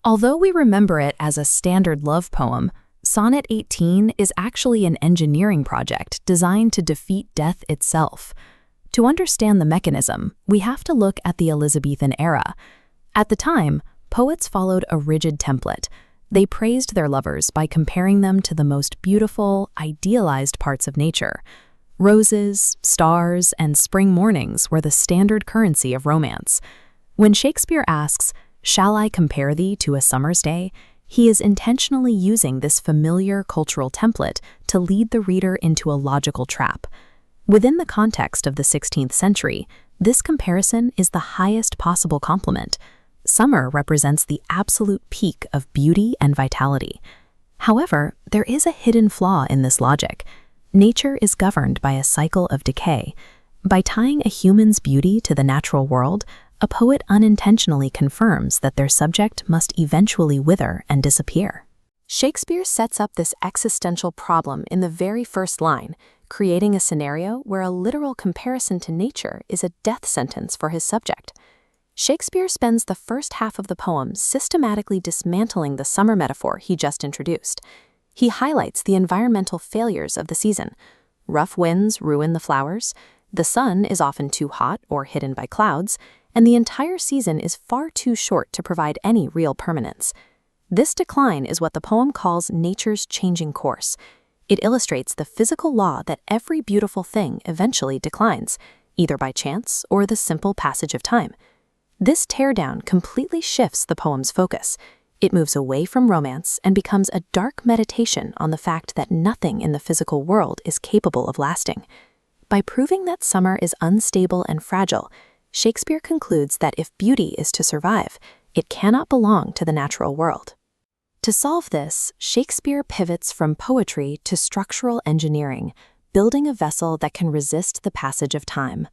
Although we remember it as a standard love poem, Sonnet 18 is actually an engineering project designed to defeat death itself. To understand the mechanism, we have to look at the Elizabethan era. At the time, poets followed a rigid template. They praised their lovers by comparing them to the most beautiful, idealized parts of nature. Roses, stars, and spring mornings were the standard currency of romance. When Shakespeare asks, "Shall I compare thee to a summer's day?" he is intentionally using this familiar cultural template to lead the reader into a logical trap. Within the context of the 16th century, this comparison is the highest possible compliment. Summer represents the absolute peak of beauty and vitality. However, there is a hidden flaw in this logic. Nature is governed by a cycle of decay. By tying a human's beauty to the natural world, a poet unintentionally confirms that their subject must eventually wither and disappear. Shakespeare sets up this existential problem in the very first line, creating a scenario where a literal comparison to nature is a death sentence for his subject. Shakespeare spends the first half of the poem systematically dismantling the summer metaphor he just introduced. He highlights the environmental failures of the season. Rough winds ruin the flowers, the sun is often too hot or hidden by clouds, and the entire season is far too short to provide any real permanence. This decline is what the poem calls nature's changing course. It illustrates the physical law that every beautiful thing eventually declines, either by chance or the simple passage of time. This teardown completely shifts the poem's focus. It moves away from romance and becomes a dark meditation on the fact that nothing in the physical world is capable of lasting. By proving that summer is unstable and fragile, Shakespeare concludes that if beauty is to survive, it cannot belong to the natural world. To solve this, Shakespeare pivots from poetry to structural engineering, building a vessel that can resist the passage of time.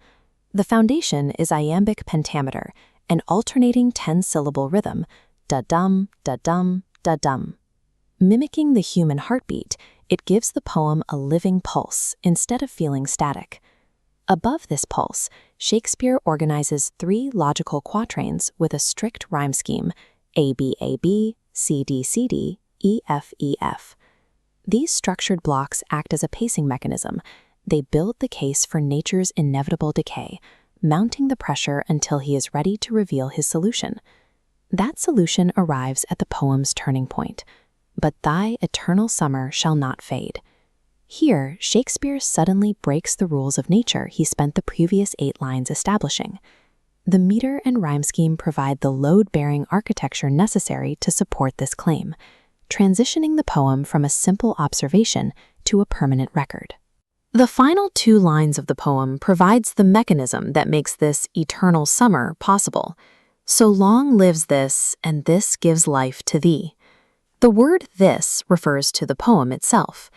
The foundation is iambic pentameter, an alternating 10-syllable rhythm, da-dum, da-dum, da-dum. Mimicking the human heartbeat, it gives the poem a living pulse instead of feeling static. Above this pulse, Shakespeare organizes 3 logical quatrains with a strict rhyme scheme, A-B-A-B, C-D-C-D, E-F-E-F. These structured blocks act as a pacing mechanism. They build the case for nature's inevitable decay, mounting the pressure until he is ready to reveal his solution. That solution arrives at the poem's turning point. But thy eternal summer shall not fade. Here, Shakespeare suddenly breaks the rules of nature he spent the previous 8 lines establishing. The meter and rhyme scheme provide the load-bearing architecture necessary to support this claim, transitioning the poem from a simple observation to a permanent record. The final 2 lines of the poem provides the mechanism that makes this eternal summer possible. So long lives this, and this gives life to thee. The word "this" refers to the poem itself.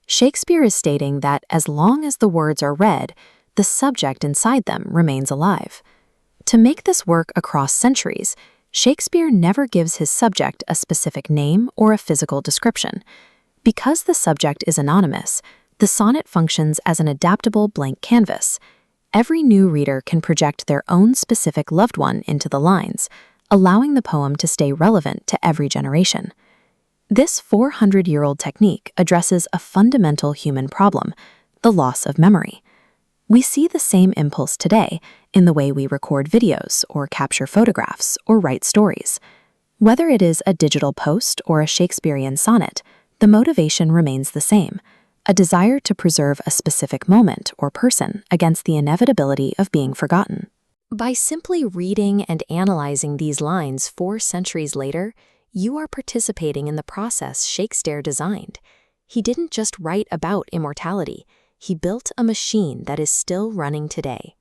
Shakespeare is stating that as long as the words are read, the subject inside them remains alive. To make this work across centuries, Shakespeare never gives his subject a specific name or a physical description. Because the subject is anonymous, the sonnet functions as an adaptable blank canvas. Every new reader can project their own specific loved one into the lines, allowing the poem to stay relevant to every generation. This 400-year-old technique addresses a fundamental human problem, the loss of memory. We see the same impulse today in the way we record videos or capture photographs or write stories. Whether it is a digital post or a Shakespearean sonnet, the motivation remains the same, a desire to preserve a specific moment or person against the inevitability of being forgotten. By simply reading and analyzing these lines 4 centuries later, you are participating in the process Shakespeare designed. He didn't just write about immortality, he built a machine that is still running today.